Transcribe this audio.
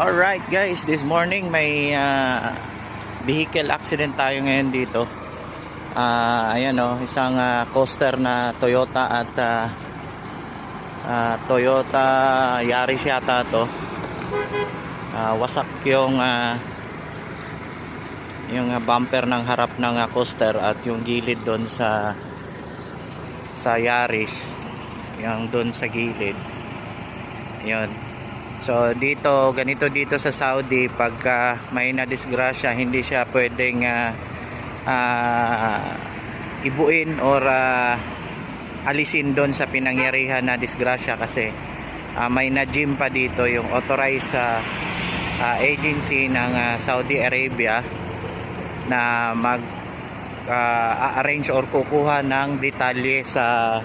Alright guys, this morning may vehicle accident tayo ngayon dito. Ayan isang coaster na Toyota at Toyota Yaris yata to. Wasak yung bumper ng harap ng coaster at yung gilid doon sa Yaris, yung doon sa gilid. Yun. So ganito dito sa Saudi, pagka may nadisgrasya, hindi siya pwedeng ibuin or alisin doon sa pinangyarihan na disgrasya, kasi may na-gym pa dito, yung authorized agency ng Saudi Arabia na mag arrange or kukuha ng detalye sa